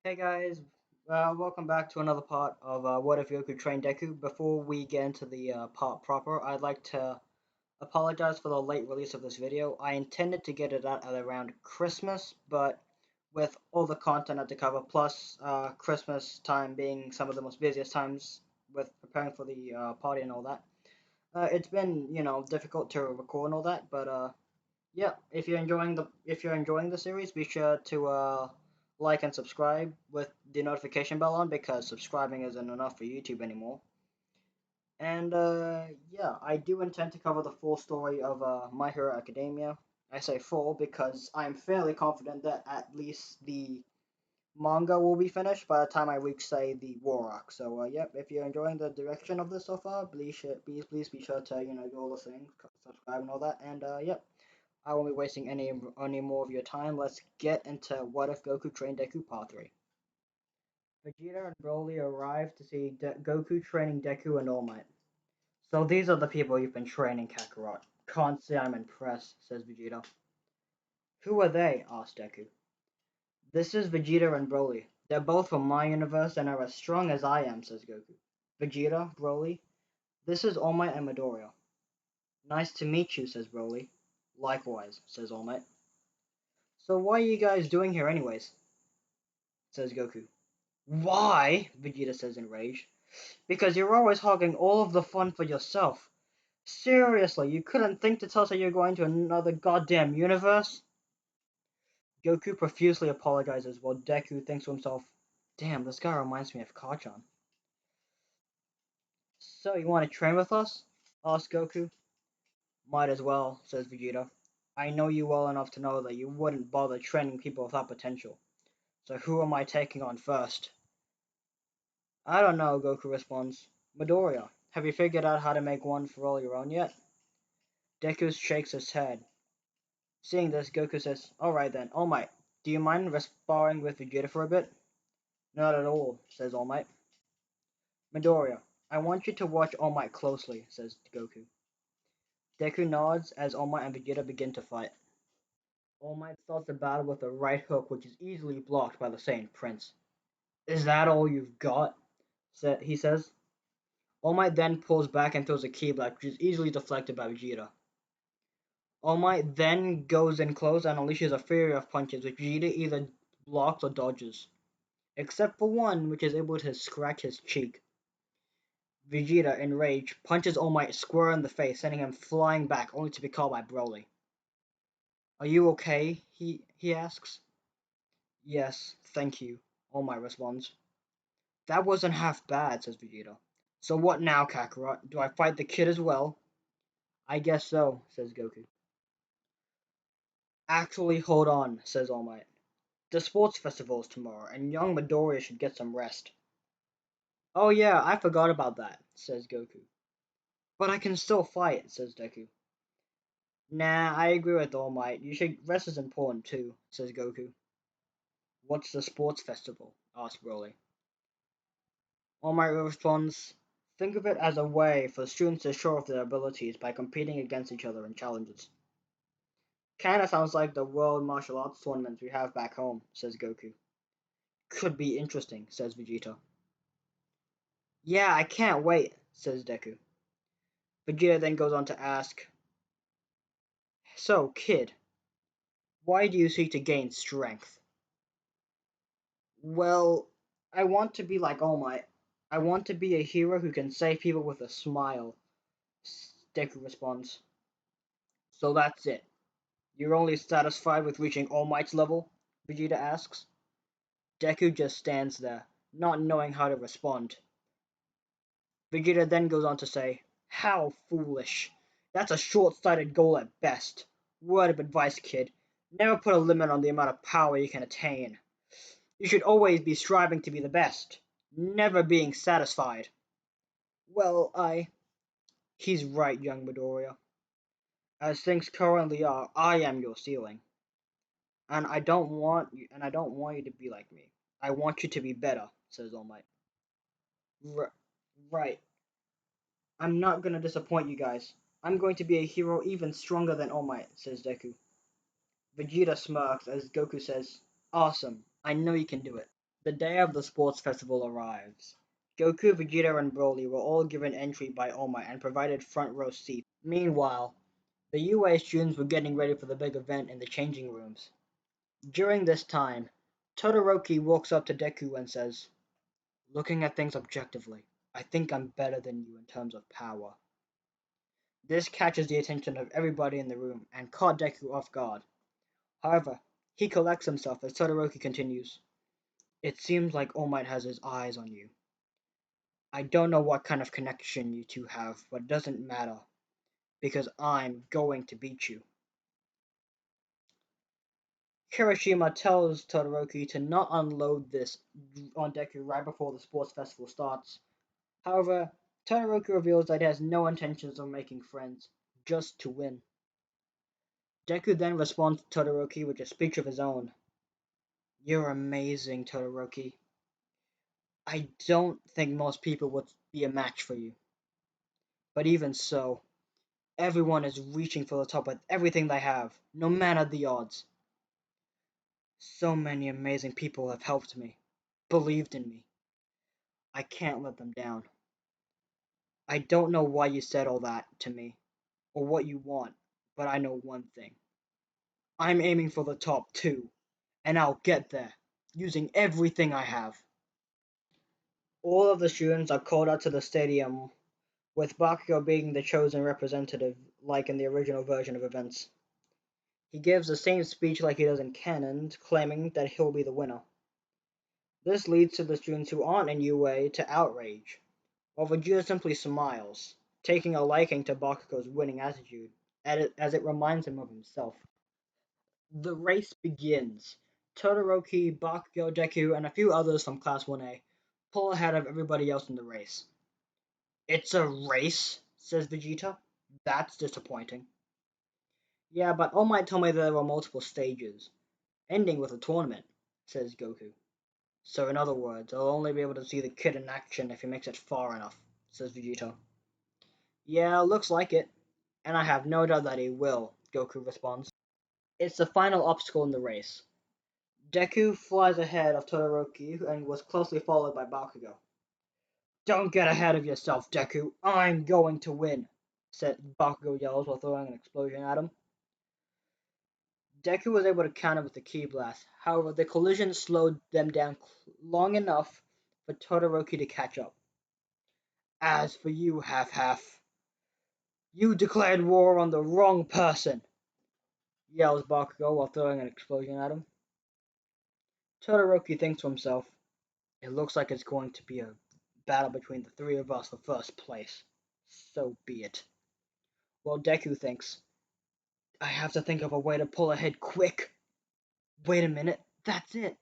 Hey guys, welcome back to another part of What If Goku Trained Deku. Before we get into the part proper, I'd like to apologize for the late release of this video. I intended to get it out at around Christmas, but with all the content I had to cover, plus Christmas time being some of the most busiest times with preparing for the party and all that, it's been difficult to record and all that. But yeah, if you're enjoying the series, be sure to like and subscribe with the notification bell on because subscribing isn't enough for YouTube anymore. And yeah, I do intend to cover the full story of My Hero Academia. I say full because I'm fairly confident that at least the manga will be finished by the time I reach, say, the war arc. So yep, if you're enjoying the direction of this so far, please be sure to do all the things, subscribe and all that. And yep, I won't be wasting any more of your time. Let's get into What If Goku Trained Deku Part 3. Vegeta and Broly arrive to see Goku training Deku and All Might. So these are the people you've been training, Kakarot. Can't say I'm impressed, says Vegeta. Who are they? Asks Deku. This is Vegeta and Broly. They're both from my universe and are as strong as I am, says Goku. Vegeta, Broly, this is All Might and Midoriya. Nice to meet you, says Broly. Likewise, says All Might. So what are you guys doing here anyways? Says Goku. Why? Vegeta says enraged. Because you're always hogging all of the fun for yourself. Seriously, you couldn't think to tell us that you're going to another goddamn universe? Goku profusely apologizes while Deku thinks to himself, damn, this guy reminds me of Kachan. So, you want to train with us? Asks Goku. Might as well, says Vegeta. I know you well enough to know that you wouldn't bother training people without potential. So who am I taking on first? I don't know, Goku responds. Midoriya, have you figured out how to make one for all your own yet? Deku shakes his head. Seeing this, Goku says, Alright then, All Might, do you mind sparring with Vegeta for a bit? Not at all, says All Might. Midoriya, I want you to watch All Might closely, says Goku. Deku nods as All Might and Vegeta begin to fight. All Might starts the battle with a right hook which is easily blocked by the Saiyan Prince. Is that all you've got? He says. All Might then pulls back and throws a ki blast which is easily deflected by Vegeta. All Might then goes in close and unleashes a fury of punches which Vegeta either blocks or dodges. Except for one which is able to scratch his cheek. Vegeta, enraged, punches All Might square in the face, sending him flying back only to be caught by Broly. Are you okay? He asks. Yes, thank you, All Might responds. That wasn't half bad, says Vegeta. So what now, Kakarot? Do I fight the kid as well? I guess so, says Goku. Actually, hold on, says All Might. The sports festival is tomorrow, and young Midoriya should get some rest. Oh yeah, I forgot about that, says Goku. But I can still fight, says Deku. Nah, I agree with All Might. Rest is important too, says Goku. What's the sports festival? Asks Broly. All Might responds, think of it as a way for students to show off their abilities by competing against each other in challenges. Kinda sounds like the world martial arts tournaments we have back home, says Goku. Could be interesting, says Vegeta. Yeah, I can't wait, says Deku. Vegeta then goes on to ask, so, kid, why do you seek to gain strength? Well, I want to be like All Might. I want to be a hero who can save people with a smile, Deku responds. So that's it. You're only satisfied with reaching All Might's level? Vegeta asks. Deku just stands there, not knowing how to respond. Vegeta then goes on to say, how foolish. That's a short-sighted goal at best. Word of advice, kid. Never put a limit on the amount of power you can attain. You should always be striving to be the best, never being satisfied. Well, He's right, young Midoriya. As things currently are, I am your ceiling. And I don't want you to be like me. I want you to be better, says All Might. Right. I'm not gonna disappoint you guys. I'm going to be a hero even stronger than All Might, says Deku. Vegeta smirks as Goku says, awesome, I know you can do it. The day of the sports festival arrives. Goku, Vegeta, and Broly were all given entry by All Might and provided front row seats. Meanwhile, the UA students were getting ready for the big event in the changing rooms. During this time, Todoroki walks up to Deku and says, "Looking at things objectively, I think I'm better than you in terms of power." This catches the attention of everybody in the room and caught Deku off guard. However, he collects himself as Todoroki continues, "It seems like All Might has his eyes on you. I don't know what kind of connection you two have, but it doesn't matter, because I'm going to beat you." Kirishima tells Todoroki to not unload this on Deku right before the sports festival starts. However, Todoroki reveals that he has no intentions of making friends, just to win. Deku then responds to Todoroki with a speech of his own. "You're amazing, Todoroki. I don't think most people would be a match for you. But even so, everyone is reaching for the top with everything they have, no matter the odds. So many amazing people have helped me, believed in me. I can't let them down. I don't know why you said all that to me, or what you want, but I know one thing. I'm aiming for the top too, and I'll get there, using everything I have." All of the students are called out to the stadium, with Bakugo being the chosen representative, like in the original version of events. He gives the same speech like he does in canon, claiming that he'll be the winner. This leads to the students who aren't in UA to outrage, while Vegeta simply smiles, taking a liking to Bakugo's winning attitude, as it reminds him of himself. The race begins. Todoroki, Bakugo, Deku, and a few others from Class 1A pull ahead of everybody else in the race. "It's a race?" says Vegeta. "That's disappointing." "Yeah, but All Might told me there were multiple stages, ending with a tournament," says Goku. "So in other words, I'll only be able to see the kid in action if he makes it far enough," says Vegeta. "Yeah, looks like it, and I have no doubt that he will," Goku responds. It's the final obstacle in the race. Deku flies ahead of Todoroki and was closely followed by Bakugo. "Don't get ahead of yourself, Deku. I'm going to win," said Bakugo yells while throwing an explosion at him. Deku was able to counter with the Ki Blast. However, the collision slowed them down long enough for Todoroki to catch up. "As for you, half-half, you declared war on the wrong person," yells Bakugo while throwing an explosion at him. Todoroki thinks to himself, "It looks like it's going to be a battle between the three of us for first place. So be it." While Deku thinks, "I have to think of a way to pull ahead quick. Wait a minute, that's it."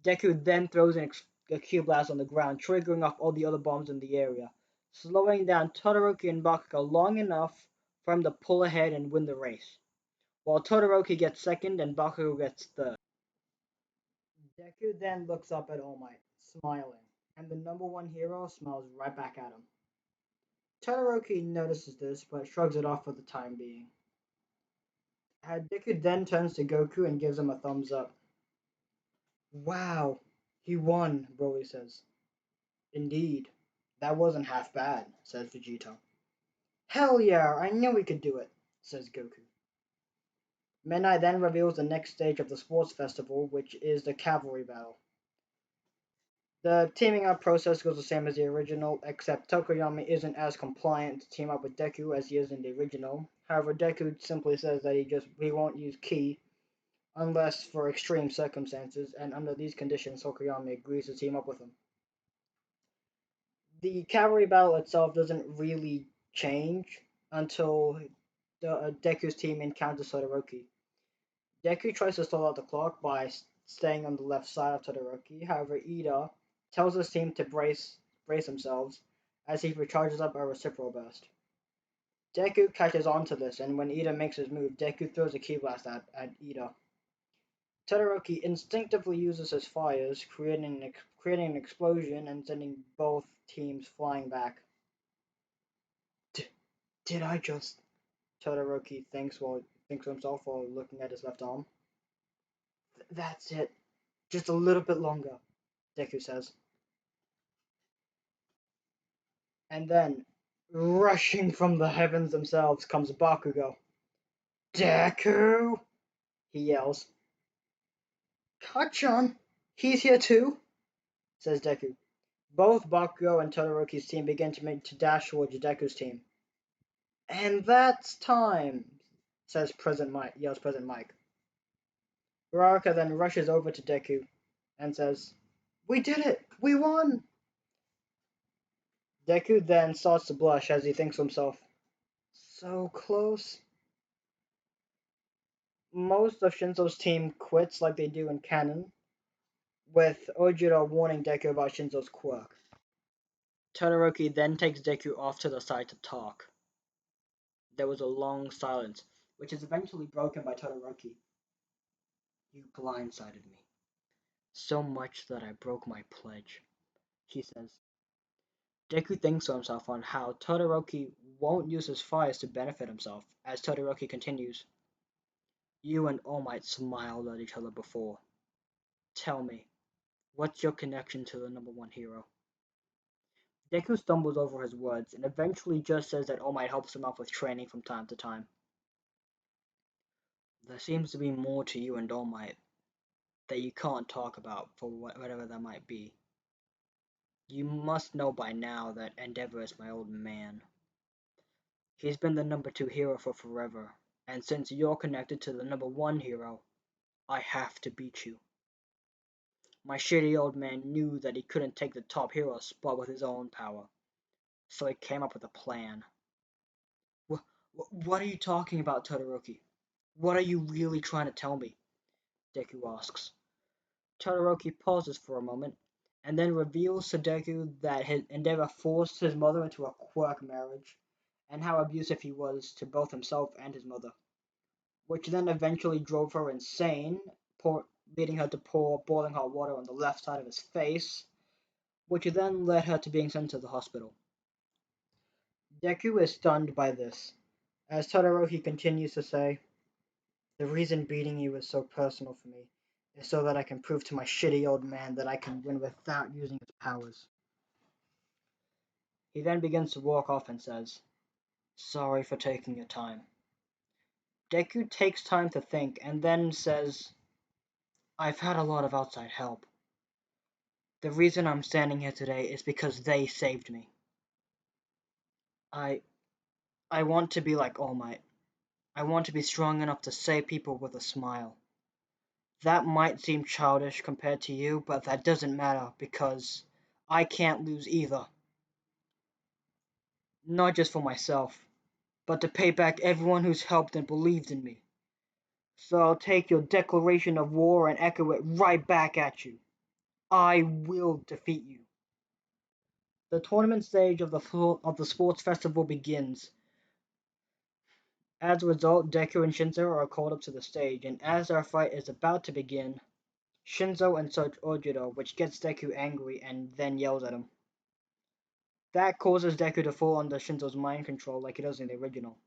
Deku then throws a Q blast on the ground, triggering off all the other bombs in the area, slowing down Todoroki and Bakugo long enough for him to pull ahead and win the race, while Todoroki gets second and Bakugo gets third. Deku then looks up at All Might, smiling, and the number one hero smiles right back at him. Todoroki notices this, but shrugs it off for the time being. Deku then turns to Goku and gives him a thumbs up. "Wow, he won," Broly says. "Indeed, that wasn't half bad," says Vegeta. "Hell yeah, I knew we could do it," says Goku. Midnight then reveals the next stage of the sports festival, which is the cavalry battle. The teaming up process goes the same as the original, except Tokoyami isn't as compliant to team up with Deku as he is in the original. However, Deku simply says that he won't use Ki unless for extreme circumstances, and under these conditions Tokoyami agrees to team up with him. The cavalry battle itself doesn't really change until Deku's team encounters Todoroki. Deku tries to stall out the clock by staying on the left side of Todoroki. However, Ida tells his team to brace themselves as he recharges up a reciprocal burst. Deku catches on to this, and when Ida makes his move, Deku throws a Ki Blast at Ida. Todoroki instinctively uses his fires, creating an explosion and sending both teams flying back. Did I just? Todoroki thinks to himself while looking at his left arm. That's it. Just a little bit longer, Deku says. And then, rushing from the heavens themselves comes Bakugo. Deku! He yells. Kachan! He's here too, says Deku. Both Bakugo and Todoroki's team begin to dash towards Deku's team. And that's time, yells President Mike. Uraraka then rushes over to Deku and says, We did it! We won! Deku then starts to blush as he thinks to himself, So close. Most of Shinzo's team quits like they do in canon, with Ojiro warning Deku about Shinzo's quirk. Todoroki then takes Deku off to the side to talk. There was a long silence, which is eventually broken by Todoroki. You blindsided me. So much that I broke my pledge, he says. Deku thinks to himself on how Todoroki won't use his fires to benefit himself, as Todoroki continues. You and All Might smiled at each other before. Tell me, what's your connection to the number one hero? Deku stumbles over his words and eventually just says that All Might helps him out with training from time to time. There seems to be more to you and All Might that you can't talk about for whatever that might be. You must know by now that Endeavor is my old man. He's been the number two hero for forever, and since you're connected to the number one hero, I have to beat you. My shitty old man knew that he couldn't take the top hero spot with his own power, so he came up with a plan. What are you talking about, Todoroki? What are you really trying to tell me? Deku asks. Todoroki pauses for a moment, and then reveals to Deku that his Endeavor forced his mother into a quirk marriage, and how abusive he was to both himself and his mother, which then eventually drove her insane, leading her to pour boiling hot water on the left side of his face, which then led her to being sent to the hospital. Deku is stunned by this, as Todoroki continues to say, The reason beating you is so personal for me is so that I can prove to my shitty old man that I can win without using his powers. He then begins to walk off and says, Sorry for taking your time. Deku takes time to think and then says, I've had a lot of outside help. The reason I'm standing here today is because they saved me. I I want to be like All Might. I want to be strong enough to save people with a smile. That might seem childish compared to you, but that doesn't matter because I can't lose either. Not just for myself, but to pay back everyone who's helped and believed in me. So I'll take your declaration of war and echo it right back at you. I will defeat you. The tournament stage of the sports festival begins. As a result, Deku and Shinzo are called up to the stage, and as our fight is about to begin, Shinzo insults Ojiro, which gets Deku angry and then yells at him. That causes Deku to fall under Shinzo's mind control like he does in the original.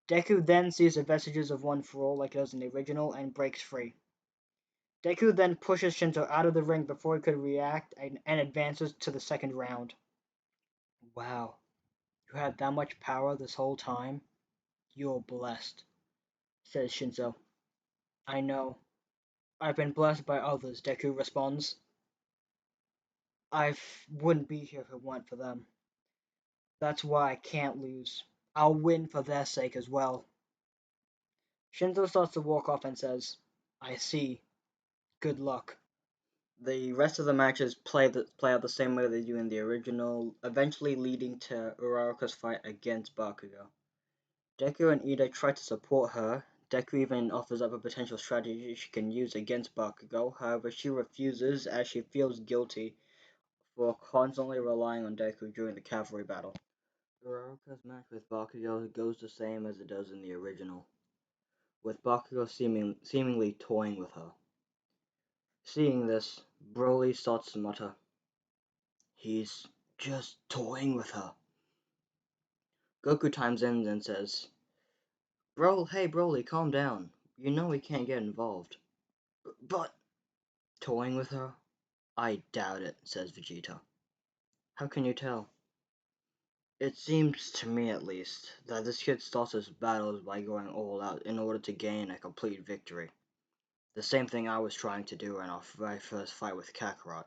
Deku then sees the vestiges of One for All like he does in the original and breaks free. Deku then pushes Shinzo out of the ring before he could react and advances to the second round. Wow, you had that much power this whole time? You're blessed, says Shinzo. I know. I've been blessed by others, Deku responds. I wouldn't be here if it weren't for them. That's why I can't lose. I'll win for their sake as well. Shinzo starts to walk off and says, I see. Good luck. The rest of the matches play out the same way they do in the original, eventually leading to Uraraka's fight against Bakugo. Deku and Ida try to support her. Deku even offers up a potential strategy she can use against Bakugo, however she refuses as she feels guilty for constantly relying on Deku during the cavalry battle. Uraraka's match with Bakugo goes the same as it does in the original, with Bakugo seemingly toying with her. Seeing this, Broly starts to mutter, He's just toying with her. Goku chimes in and says, hey Broly, calm down. You know we can't get involved. But Toying with her? I doubt it, says Vegeta. How can you tell? It seems to me, at least, that this kid starts his battles by going all out in order to gain a complete victory. The same thing I was trying to do in our very first fight with Kakarot.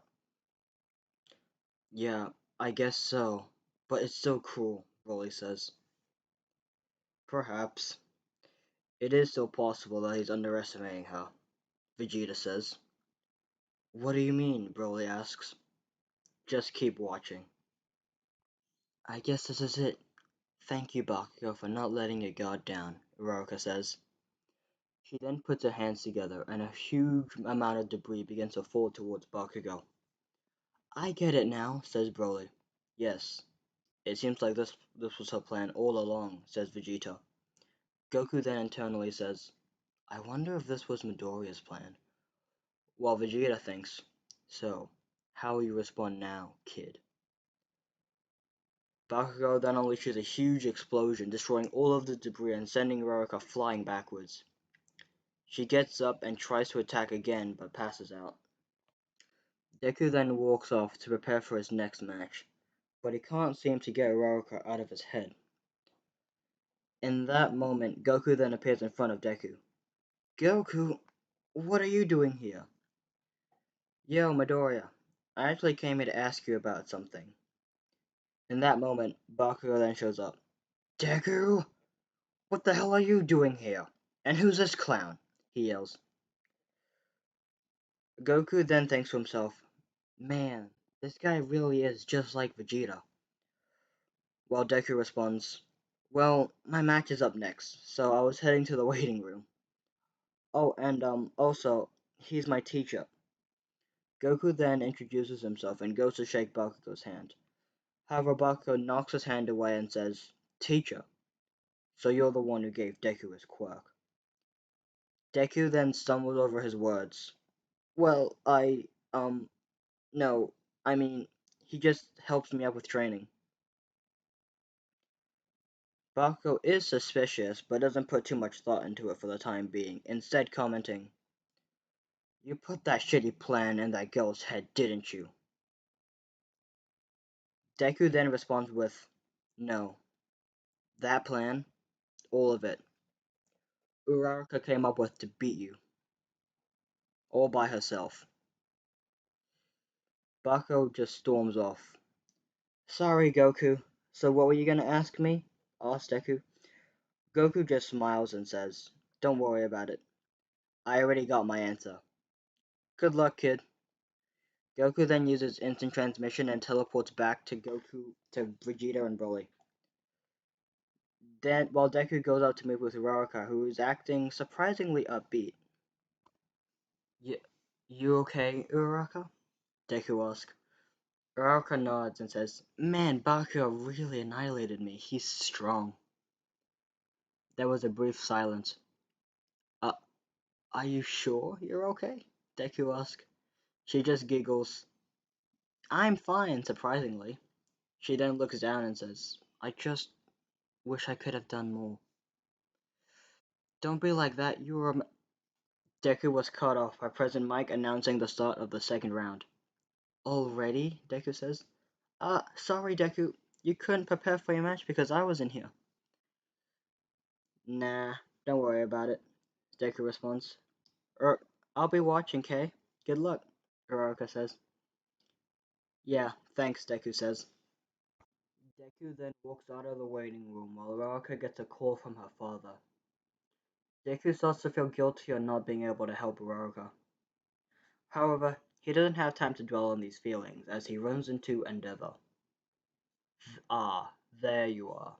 Yeah, I guess so, but it's still cruel, Broly says. Perhaps. It is still possible that he's underestimating her, Vegeta says. What do you mean? Broly asks. Just keep watching. I guess this is it. Thank you, Bakugo, for not letting your guard down, Iruka says. She then puts her hands together, and a huge amount of debris begins to fall towards Bakugo. I get it now, says Broly. Yes, it seems like this was her plan all along, says Vegeta. Goku then internally says, I wonder if this was Midoriya's plan. While Vegeta thinks, so, how will you respond now, kid? Bakugo then unleashes a huge explosion, destroying all of the debris and sending Iruka flying backwards. She gets up and tries to attack again, but passes out. Deku then walks off to prepare for his next match, but he can't seem to get Iruka out of his head. In that moment, Goku then appears in front of Deku. Goku, what are you doing here? Yo, Midoriya, I actually came here to ask you about something. In that moment, Bakugo then shows up. Deku, what the hell are you doing here? And who's this clown? He yells. Goku then thinks to himself, man, this guy really is just like Vegeta. While Deku responds, well, my match is up next, so I was heading to the waiting room. Oh, and also, he's my teacher. Goku then introduces himself and goes to shake Bakugo's hand. However, Bakugo knocks his hand away and says, Teacher, so you're the one who gave Deku his quirk. Deku then stumbles over his words. Well, no, I mean, he just helps me out with training. Bakugo is suspicious, but doesn't put too much thought into it for the time being, instead commenting, you put that shitty plan in that girl's head, didn't you? Deku then responds with, no. That plan, all of it, Uraraka came up with to beat you, all by herself. Bakugo just storms off. Sorry, Goku. So what were you gonna ask me? Asked Deku. Goku just smiles and says, don't worry about it. I already got my answer. Good luck, kid. Goku then uses instant transmission and teleports back to Vegeta and Broly. Then, while Deku goes out to meet with Uraraka, who is acting surprisingly upbeat. Y you okay, Uraraka? Deku asks. Uraraka nods and says, man, Bakugo really annihilated me. He's strong. There was a brief silence. Uh, are you sure you're okay? Deku asks. She just giggles. I'm fine, surprisingly. She then looks down and says, I just wish I could have done more. Don't be like that, Deku was cut off by President Mike announcing the start of the second round. Already? Deku says. Sorry, Deku. You couldn't prepare for your match because I was in here. Nah, don't worry about it, Deku responds. I'll be watching, Kay. Good luck, Uraraka says. Yeah, thanks, Deku says. Deku then walks out of the waiting room while Uraraka gets a call from her father. Deku starts to feel guilty on not being able to help Uraraka. However, he doesn't have time to dwell on these feelings as he runs into Endeavor. Ah, there you are,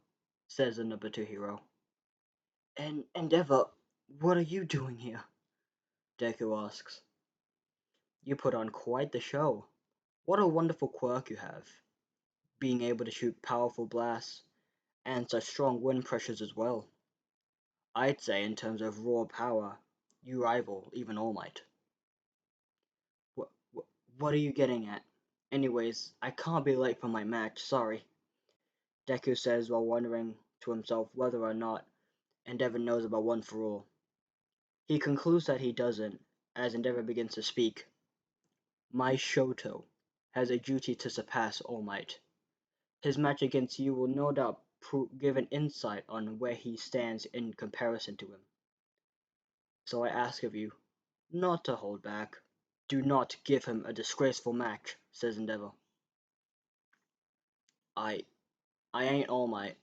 says the number 2 hero. And Endeavor, what are you doing here? Deku asks. You put on quite the show. What a wonderful quirk you have. Being able to shoot powerful blasts, and such strong wind pressures as well. I'd say in terms of raw power, you rival even All Might. What, what are you getting at? Anyways, I can't be late for my match, sorry. Deku says while wondering to himself whether or not Endeavor knows about One for All. He concludes that he doesn't, as Endeavor begins to speak. My Shoto has a duty to surpass All Might. His match against you will no doubt give an insight on where he stands in comparison to him. So I ask of you not to hold back. Do not give him a disgraceful match, says Endeavor. I ain't All Might,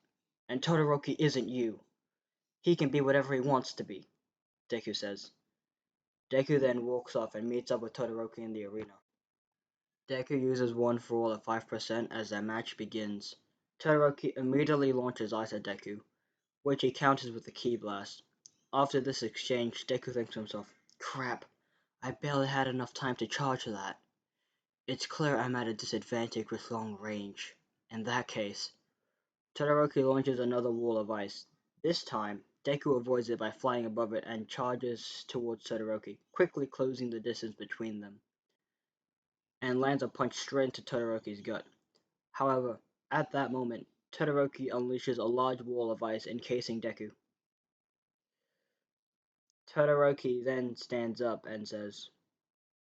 and Todoroki isn't you. He can be whatever he wants to be, Deku says. Deku then walks off and meets up with Todoroki in the arena. Deku uses one for all at 5% as their match begins. Todoroki immediately launches ice at Deku, which he counters with a ki blast. After this exchange, Deku thinks to himself, crap, I barely had enough time to charge that. It's clear I'm at a disadvantage with long range. In that case, Todoroki launches another wall of ice. This time, Deku avoids it by flying above it and charges towards Todoroki, quickly closing the distance between them, and lands a punch straight into Todoroki's gut. However, at that moment, Todoroki unleashes a large wall of ice encasing Deku. Todoroki then stands up and says,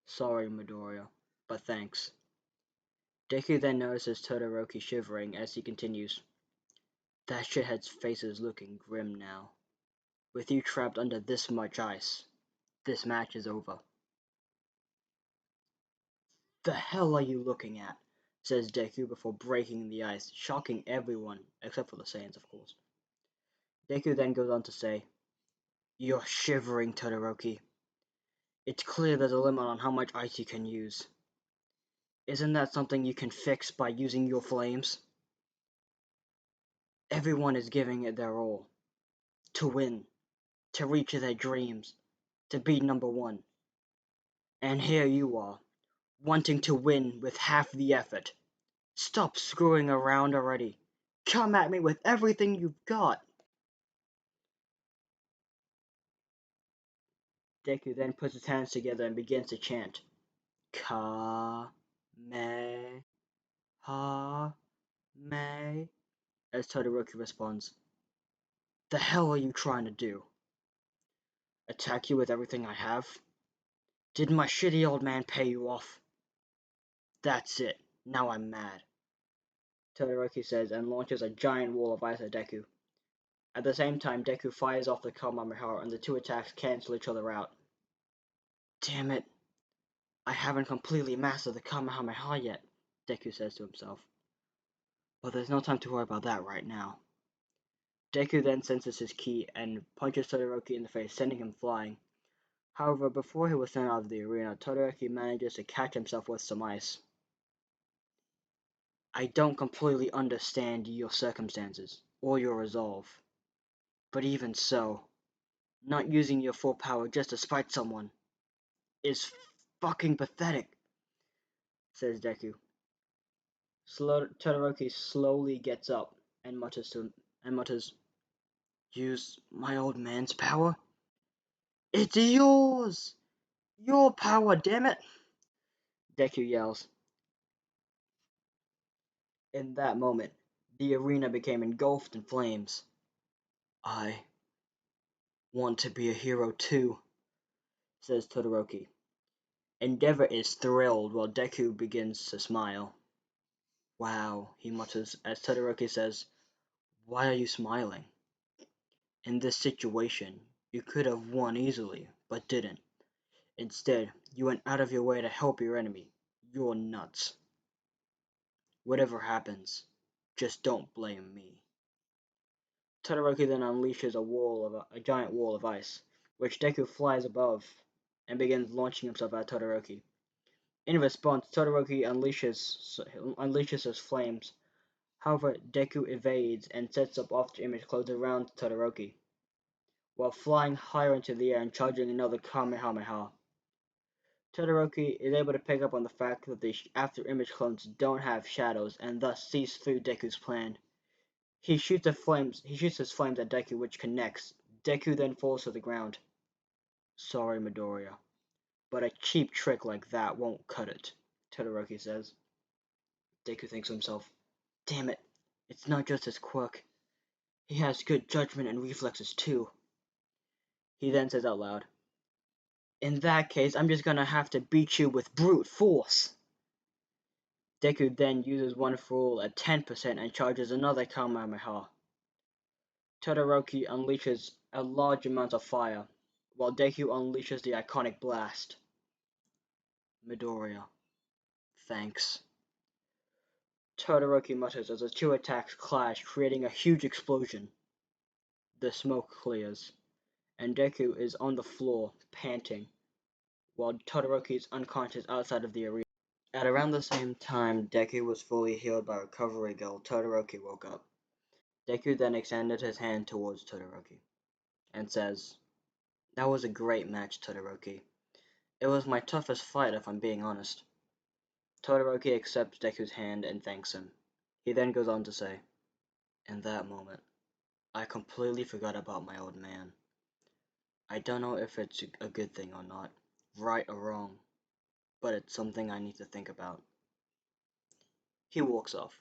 sorry, Midoriya, but thanks. Deku then notices Todoroki shivering as he continues, that shithead's face is looking grim now. With you trapped under this much ice, this match is over. The hell are you looking at? Says Deku before breaking the ice, shocking everyone, except for the Saiyans, of course. Deku then goes on to say, you're shivering, Todoroki. It's clear there's a limit on how much ice you can use. Isn't that something you can fix by using your flames? Everyone is giving it their all. To win. To reach their dreams. To be number one. And here you are, wanting to win with half the effort. Stop screwing around already. Come at me with everything you've got. Deku then puts his hands together and begins to chant. Ka me ha me, as Todoroki responds. The hell are you trying to do? Attack you with everything I have? Did my shitty old man pay you off? That's it. Now I'm mad. Todoroki says and launches a giant wall of ice at Deku. At the same time, Deku fires off the Kamehameha and the two attacks cancel each other out. Damn it. I haven't completely mastered the Kamehameha yet, Deku says to himself. But there's no time to worry about that right now. Deku then senses his ki and punches Todoroki in the face, sending him flying. However, before he was sent out of the arena, Todoroki manages to catch himself with some ice. I don't completely understand your circumstances, or your resolve. But even so, not using your full power just to spite someone is fucking pathetic, says Deku. Todoroki slowly gets up and mutters, use my old man's power? It's yours! Your power, damn it! Deku yells. In that moment, the arena became engulfed in flames. I want to be a hero too, says Todoroki. Endeavor is thrilled while Deku begins to smile. Wow, he mutters as Todoroki says, why are you smiling? In this situation, you could have won easily, but didn't. Instead, you went out of your way to help your enemy. You're nuts. Whatever happens, just don't blame me. Todoroki then unleashes a giant wall of ice, which Deku flies above and begins launching himself at Todoroki. In response, Todoroki unleashes his flames. However, Deku evades and sets up after-image clouds around Todoroki, while flying higher into the air and charging another Kamehameha. Todoroki is able to pick up on the fact that the after-image clones don't have shadows and thus sees through Deku's plan. He shoots his flames at Deku, which connects. Deku then falls to the ground. Sorry, Midoriya, but a cheap trick like that won't cut it, Todoroki says. Deku thinks to himself, damn it, it's not just his quirk. He has good judgment and reflexes too. He then says out loud, In that case, I'm just gonna have to beat you with brute force. Deku then uses one for all at 10% and charges another Kamehameha. Todoroki unleashes a large amount of fire, while Deku unleashes the iconic blast. Midoriya, thanks. Todoroki mutters as the two attacks clash, creating a huge explosion. The smoke clears, and Deku is on the floor, panting, while Todoroki is unconscious outside of the arena. At around the same time Deku was fully healed by Recovery Girl, Todoroki woke up. Deku then extended his hand towards Todoroki, and says, "That was a great match, Todoroki. It was my toughest fight if I'm being honest." Todoroki accepts Deku's hand and thanks him. He then goes on to say, "In that moment, I completely forgot about my old man. I don't know if it's a good thing or not, right or wrong, but it's something I need to think about." He walks off.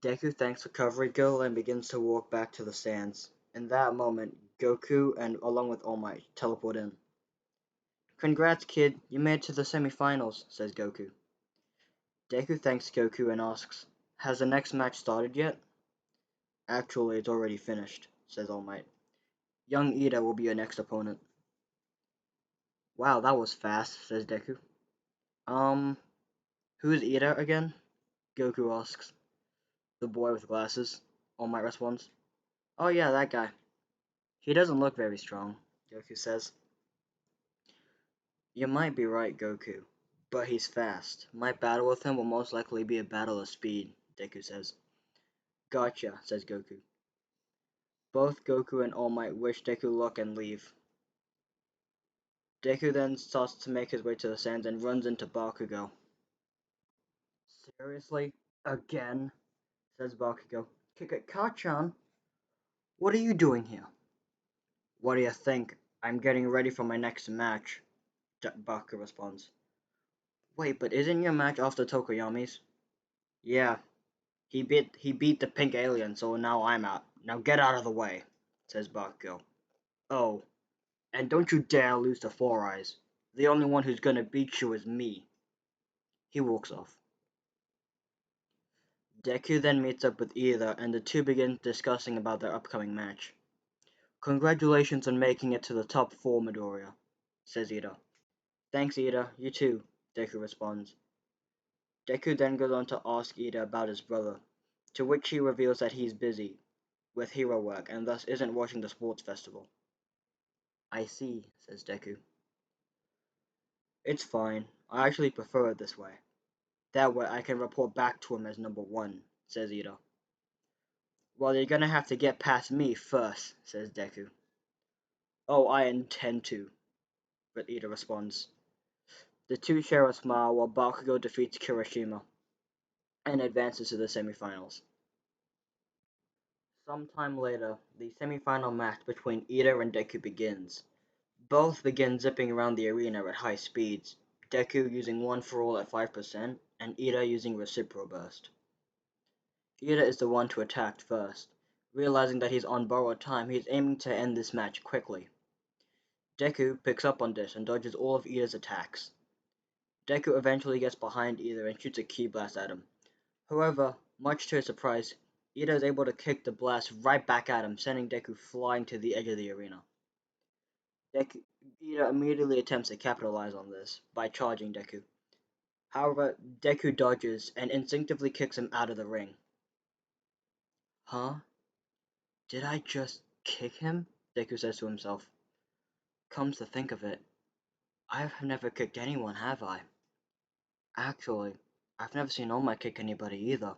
Deku thanks Recovery Girl and begins to walk back to the stands. In that moment, Goku and along with All Might teleport in. "Congrats, kid, you made it to the semifinals," says Goku. Deku thanks Goku and asks, "Has the next match started yet?" "Actually, it's already finished," says All Might. "Young Ida will be your next opponent." "Wow, that was fast," says Deku. Who's Ida again?" Goku asks. "The boy with glasses," All Might responds. "Oh yeah, that guy. He doesn't look very strong," Goku says. "You might be right, Goku, but he's fast. My battle with him will most likely be a battle of speed," Deku says. "Gotcha," says Goku. Both Goku and All Might wish Deku luck and leave. Deku then starts to make his way to the sands and runs into Bakugo. "Seriously? Again?" says Bakugo. "Kachan, what are you doing here?" "What do you think? I'm getting ready for my next match," Bakugo responds. "Wait, but isn't your match after Tokoyami's?" "Yeah, he beat the pink alien, so now I'm out. Now get out of the way," says Bakugo. "Oh, and don't you dare lose to Four Eyes. The only one who's gonna beat you is me." He walks off. Deku then meets up with Ida, and the two begin discussing about their upcoming match. "Congratulations on making it to the top 4, Midoriya," says Ida. "Thanks, Ida. You too," Deku responds. Deku then goes on to ask Ida about his brother, to which he reveals that he's busy with hero work and thus isn't watching the sports festival. "I see," says Deku. "It's fine. I actually prefer it this way. That way I can report back to him as number 1, says Ida. "Well, you're gonna have to get past me first," says Deku. "Oh, I intend to," but Ida responds. The two share a smile while Bakugo defeats Kirishima and advances to the semifinals. Sometime later, the semifinal match between Ida and Deku begins. Both begin zipping around the arena at high speeds, Deku using one for all at 5%, and Ida using Recipro Burst. Ida is the one to attack first. Realizing that he's on borrowed time, he's aiming to end this match quickly. Deku picks up on this and dodges all of Ida's attacks. Deku eventually gets behind Ida and shoots a ki blast at him. However, much to his surprise, Ida is able to kick the blast right back at him, sending Deku flying to the edge of the arena. Ida immediately attempts to capitalize on this by charging Deku. However, Deku dodges and instinctively kicks him out of the ring. "Huh? Did I just kick him?" Deku says to himself. "Comes to think of it, I've never kicked anyone, have I? Actually, I've never seen All Might kick anybody either."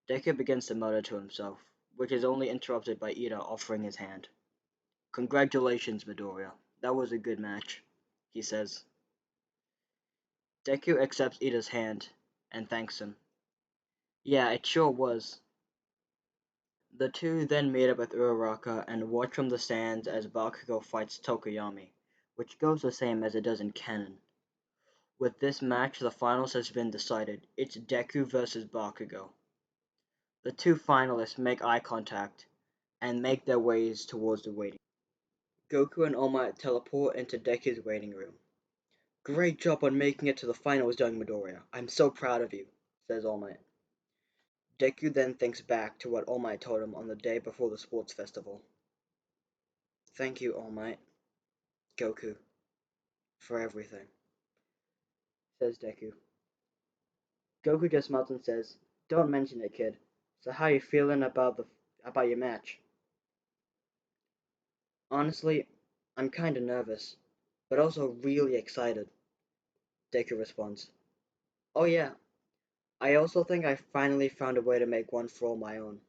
Deku begins to mutter to himself, which is only interrupted by Ida offering his hand. "Congratulations, Midoriya. That was a good match," he says. Deku accepts Ida's hand and thanks him. "Yeah, it sure was." The two then meet up with Uraraka and watch from the stands as Bakugo fights Tokoyami, which goes the same as it does in canon. With this match, the finals has been decided. It's Deku versus Bakugo. The two finalists make eye contact and make their ways towards the waiting. Goku and All Might teleport into Deku's waiting room. Great job on making it to the finals, young Midoriya. I'm so proud of you, says All Might. Deku then thinks back to what All Might told him on the day before the sports festival. Thank you, All Might, Goku, for everything, says Deku. Goku just smiles and says, Don't mention it, kid. So how you feeling about your match? Honestly, I'm kinda nervous, but also really excited, Deku responds. Oh yeah, I also think I finally found a way to make One For All my own.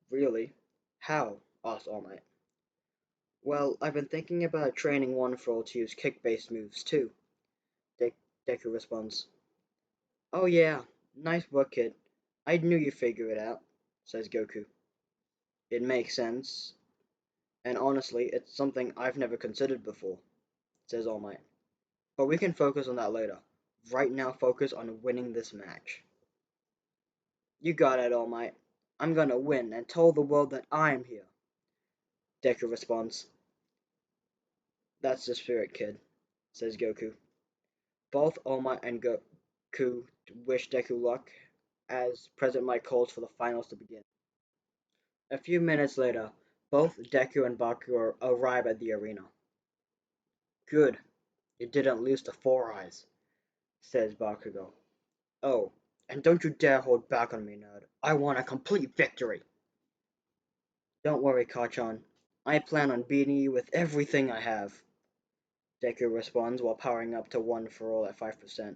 Really? How? Asked All Might. Well, I've been thinking about training One For All to use kick-based moves too, De Deku responds. Oh yeah, nice work, kid. I knew you'd figure it out, says Goku. It makes sense, and honestly, it's something I've never considered before, says All Might. But we can focus on that later. Right now, focus on winning this match. You got it, All Might. I'm gonna win and tell the world that I'm here, Deku responds. That's the spirit, kid, says Goku. Both All Might and Goku wish Deku luck as President Mike calls for the finals to begin. A few minutes later, both Deku and Baku arrive at the arena. Good, you didn't lose to Four Eyes, says Bakugo. Oh, and don't you dare hold back on me, nerd. I want a complete victory. Don't worry, Kachan. I plan on beating you with everything I have, Deku responds while powering up to One For All at 5%.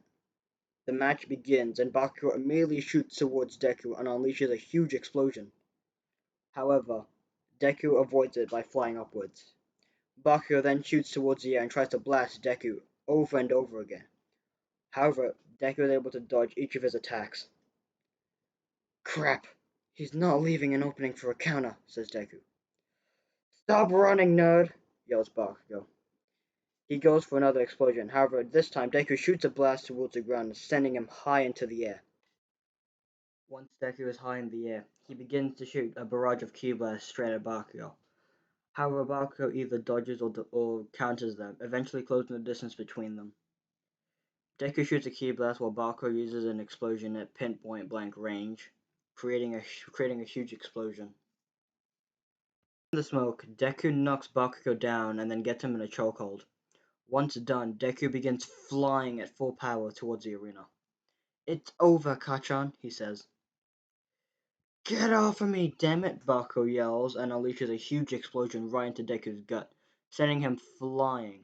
The match begins, and Bakugo immediately shoots towards Deku and unleashes a huge explosion. However, Deku avoids it by flying upwards. Bakugo then shoots towards the air and tries to blast Deku over and over again. However, Deku is able to dodge each of his attacks. Crap! He's not leaving an opening for a counter, says Deku. Stop running, nerd! Yells Bakugo. He goes for another explosion. However, this time Deku shoots a blast towards the ground, sending him high into the air. Once Deku is high in the air, he begins to shoot a barrage of ki blasts straight at Bakugo. However, Bakugo either dodges or counters them, eventually closing the distance between them. Deku shoots a ki blast while Bakugo uses an explosion at point blank range, creating a huge explosion. In the smoke, Deku knocks Bakugo down and then gets him in a chokehold. Once done, Deku begins flying at full power towards the arena. It's over, Kachan, he says. Get off of me, damn it, Bakugo yells and unleashes a huge explosion right into Deku's gut, sending him flying.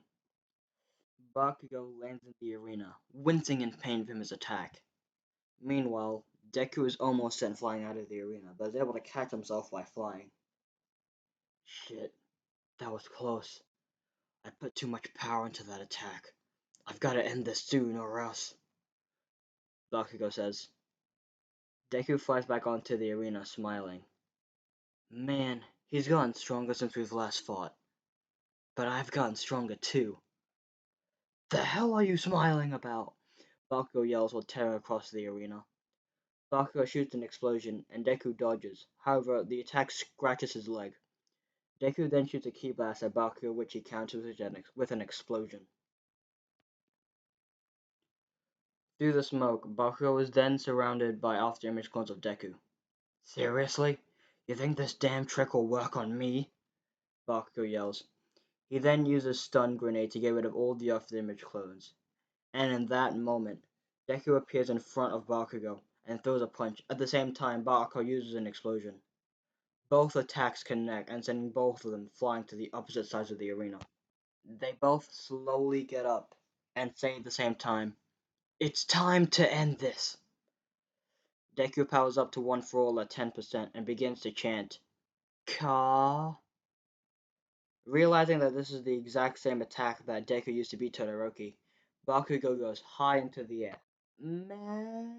Bakugo lands in the arena, wincing in pain from his attack. Meanwhile, Deku is almost sent flying out of the arena, but is able to catch himself while flying. Shit, that was close. I put too much power into that attack. I've got to end this soon or else, Bakugo says. Deku flies back onto the arena, smiling. Man, he's gotten stronger since we've last fought. But I've gotten stronger too. The hell are you smiling about? Bakugo yells while tearing across the arena. Bakugo shoots an explosion, and Deku dodges. However, the attack scratches his leg. Deku then shoots a ki blast at Bakugo, which he counters with an explosion. Through the smoke, Bakugo is then surrounded by after-image clones of Deku. Seriously? You think this damn trick will work on me? Bakugo yells. He then uses Stun Grenade to get rid of all the after-image clones. And in that moment, Deku appears in front of Bakugo and throws a punch. At the same time, Bakugo uses an explosion. Both attacks connect and sending both of them flying to the opposite sides of the arena. They both slowly get up and say at the same time, It's time to end this! Deku powers up to One For All at 10% and begins to chant, Ka. Realizing that this is the exact same attack that Deku used to beat Todoroki, Bakugo goes high into the air. Meh.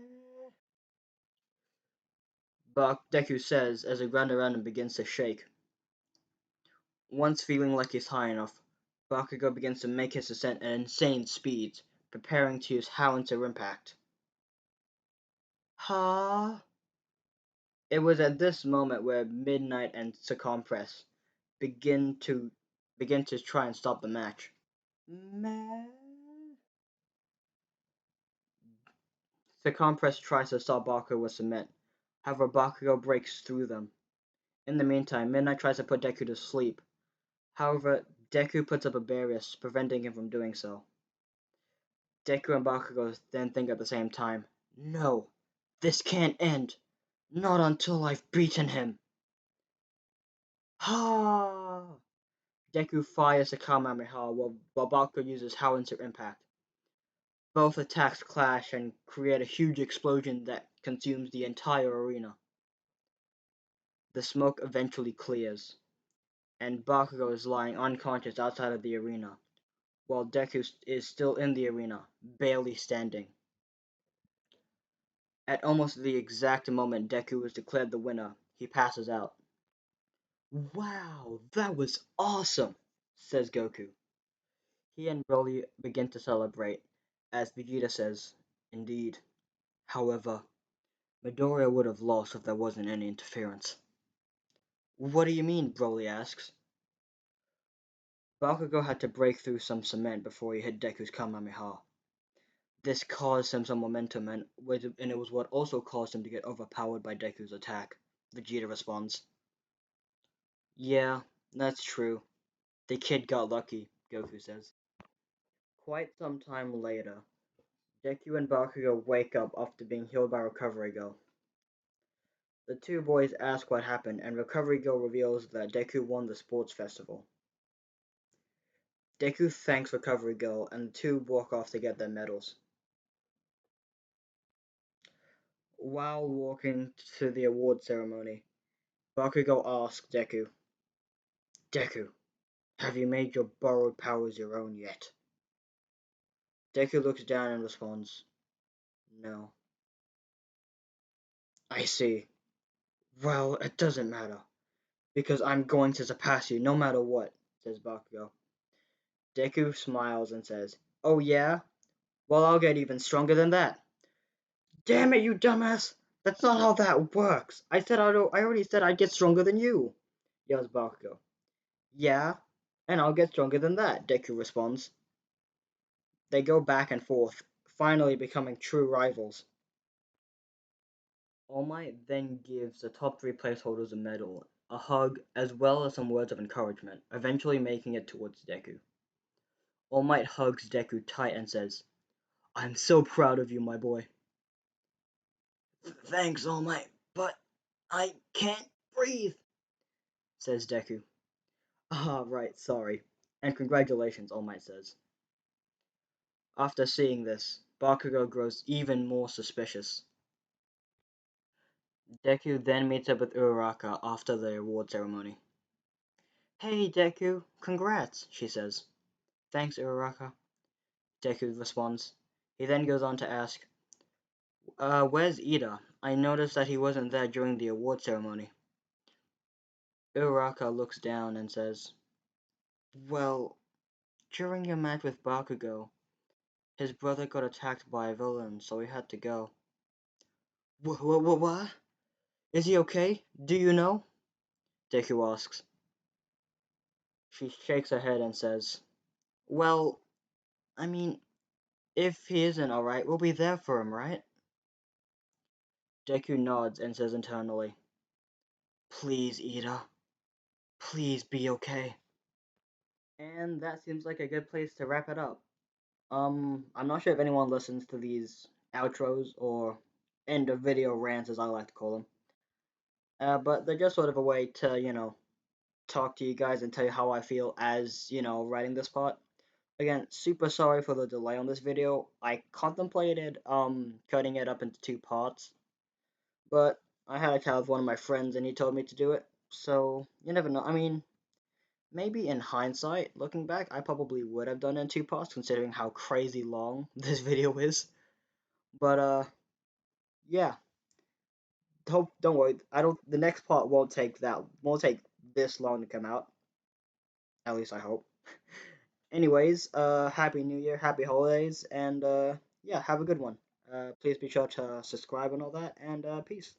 Deku says as the ground around him begins to shake. Once feeling like he's high enough, Bakugo begins to make his ascent at insane speeds, preparing to use Howitzer Impact. Ha! It was at this moment where Midnight and Circumpress begin to try and stop the match. Ma- The compress tries to stop Bakugo with cement. However, Bakugo breaks through them. In the meantime, Midnight tries to put Deku to sleep. However, Deku puts up a barrier, preventing him from doing so. Deku and Bakugo then think at the same time, no, this can't end. Not until I've beaten him. Ha! Deku fires a Kamehameha while Bakugo uses Howitzer Impact. Both attacks clash and create a huge explosion that consumes the entire arena. The smoke eventually clears, and Bakugo is lying unconscious outside of the arena, while Deku is still in the arena, barely standing. At almost the exact moment Deku is declared the winner, he passes out. Wow, that was awesome, says Goku. He and Broly begin to celebrate, as Vegeta says, indeed. However, Midoriya would have lost if there wasn't any interference. What do you mean? Broly asks. Bakugo had to break through some cement before he hit Deku's Kamehameha. This caused him some momentum, and it was what also caused him to get overpowered by Deku's attack. Vegeta responds. Yeah, that's true. The kid got lucky, Goku says. Quite some time later, Deku and Bakugo wake up after being healed by Recovery Girl. The two boys ask what happened, and Recovery Girl reveals that Deku won the sports festival. Deku thanks Recovery Girl, and the two walk off to get their medals. While walking to the award ceremony, Bakugo asks Deku, Deku, have you made your borrowed powers your own yet? Deku looks down and responds, no. I see. Well, it doesn't matter, because I'm going to surpass you no matter what, says Bakugo. Deku smiles and says, oh yeah? Well, I'll get even stronger than that. Damn it, you dumbass! That's not how that works! I already said I'd get stronger than you! Yells Bakugo. Yeah, and I'll get stronger than that, Deku responds. They go back and forth, finally becoming true rivals. All Might then gives the top three placeholders a medal, a hug, as well as some words of encouragement, eventually making it towards Deku. All Might hugs Deku tight and says, I'm so proud of you, my boy. Thanks, All Might, but I can't breathe, says Deku. Ah, right, sorry. And congratulations, All Might says. After seeing this, Bakugo grows even more suspicious. Deku then meets up with Uraraka after the award ceremony. Hey, Deku, congrats, she says. Thanks, Uraraka, Deku responds. He then goes on to ask, where's Ida? I noticed that he wasn't there during the award ceremony. Uraraka looks down and says, well, during your match with Bakugo, his brother got attacked by a villain, so he had to go. What? Is he okay? Do you know? Deku asks. She shakes her head and says, well, I mean, if he isn't alright, we'll be there for him, right? Deku nods and says internally, please, Ida. Please be okay. And that seems like a good place to wrap it up. I'm not sure if anyone listens to these outros or end of video rants, as I like to call them. But they're just sort of a way to, talk to you guys and tell you how I feel as, writing this part. Again, super sorry for the delay on this video. I contemplated cutting it up into two parts, but I had a chat with one of my friends and he told me to do it. So you never know. I mean, maybe in hindsight, looking back, I probably would have done it in two parts considering how crazy long this video is. But yeah. Don't worry. I don't the next part won't take this long to come out. At least I hope. Anyways, happy New Year, happy holidays, and yeah, have a good one. Please be sure to subscribe and all that, and peace.